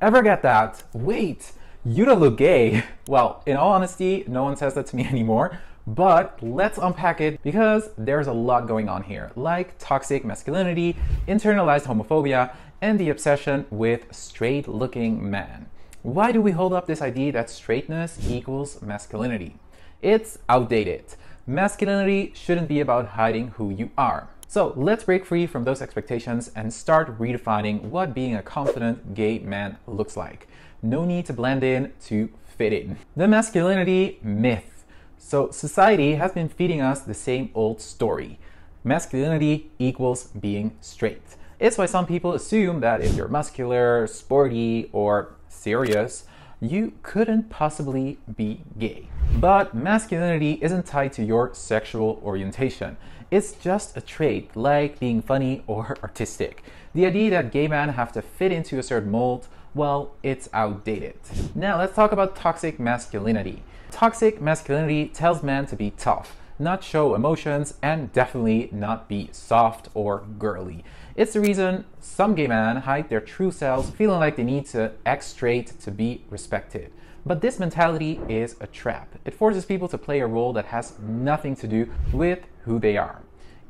Ever get that? Wait, you don't look gay. Well, in all honesty, no one says that to me anymore, but let's unpack it because there's a lot going on here, like toxic masculinity, internalized homophobia, and the obsession with straight-looking men. Why do we hold up this idea that straightness equals masculinity? It's outdated. Masculinity shouldn't be about hiding who you are. So let's break free from those expectations and start redefining what being a confident gay man looks like. No need to blend in to fit in. The masculinity myth. So society has been feeding us the same old story. Masculinity equals being straight. It's why some people assume that if you're muscular, sporty, or serious, you couldn't possibly be gay. But masculinity isn't tied to your sexual orientation. It's just a trait, like being funny or artistic. The idea that gay men have to fit into a certain mold, well, it's outdated. Now let's talk about toxic masculinity. Toxic masculinity tells men to be tough, not show emotions, and definitely not be soft or girly. It's the reason some gay men hide their true selves, feeling like they need to act straight to be respected. But this mentality is a trap. It forces people to play a role that has nothing to do with who they are.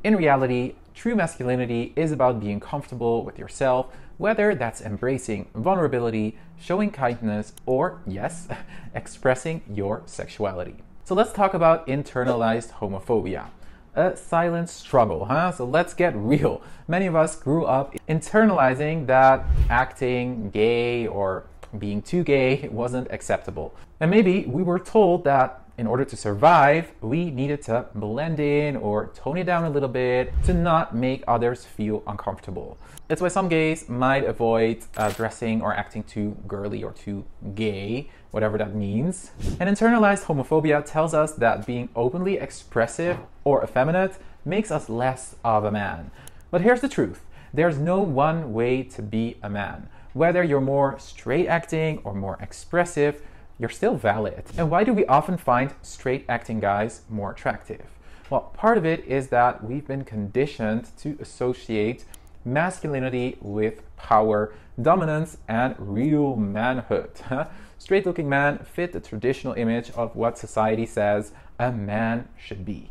In reality, true masculinity is about being comfortable with yourself, whether that's embracing vulnerability, showing kindness, or, yes, expressing your sexuality. So let's talk about internalized homophobia. A silent struggle, huh? So let's get real. Many of us grew up internalizing that acting gay or being too gay wasn't acceptable. And maybe we were told that in order to survive, we needed to blend in or tone it down a little bit to not make others feel uncomfortable. It's why some gays might avoid dressing or acting too girly or too gay, whatever that means. And internalized homophobia tells us that being openly expressive or effeminate makes us less of a man. But here's the truth. There's no one way to be a man. Whether you're more straight acting or more expressive, you're still valid. And why do we often find straight acting guys more attractive? Well, part of it is that we've been conditioned to associate masculinity with power, dominance, and real manhood. Straight-looking men fit the traditional image of what society says a man should be.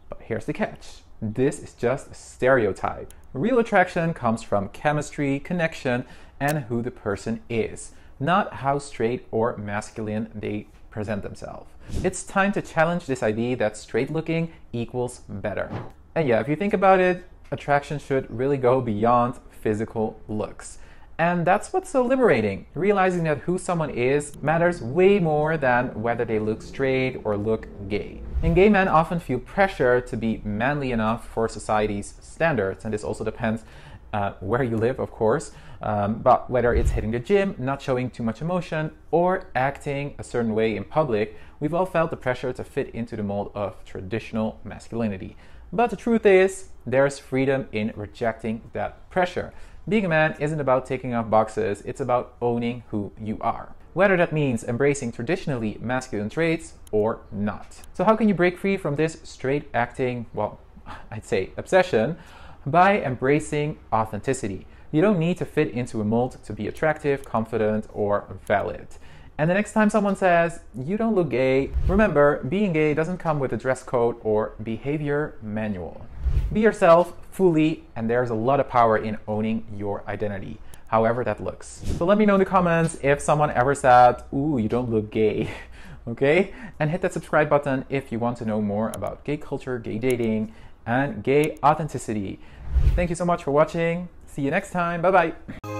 But here's the catch. This is just a stereotype. Real attraction comes from chemistry, connection, and who the person is, not how straight or masculine they present themselves. It's time to challenge this idea that straight-looking equals better. And yeah, if you think about it, attraction should really go beyond physical looks. And that's what's so liberating, realizing that who someone is matters way more than whether they look straight or look gay. And gay men often feel pressure to be manly enough for society's standards, and this also depends where you live, of course, but whether it's hitting the gym, not showing too much emotion, or acting a certain way in public, we've all felt the pressure to fit into the mold of traditional masculinity. But the truth is, there's freedom in rejecting that pressure. Being a man isn't about taking off boxes, it's about owning who you are. Whether that means embracing traditionally masculine traits or not. So how can you break free from this straight acting, well, I'd say obsession, by embracing authenticity? You don't need to fit into a mold to be attractive, confident, or valid. And the next time someone says, you don't look gay, remember, being gay doesn't come with a dress code or behavior manual. Be yourself fully, and there's a lot of power in owning your identity, however that looks. So let me know in the comments if someone ever said, ooh, you don't look gay, okay? And hit that subscribe button if you want to know more about gay culture, gay dating, and gay authenticity. Thank you so much for watching. See you next time. Bye-bye.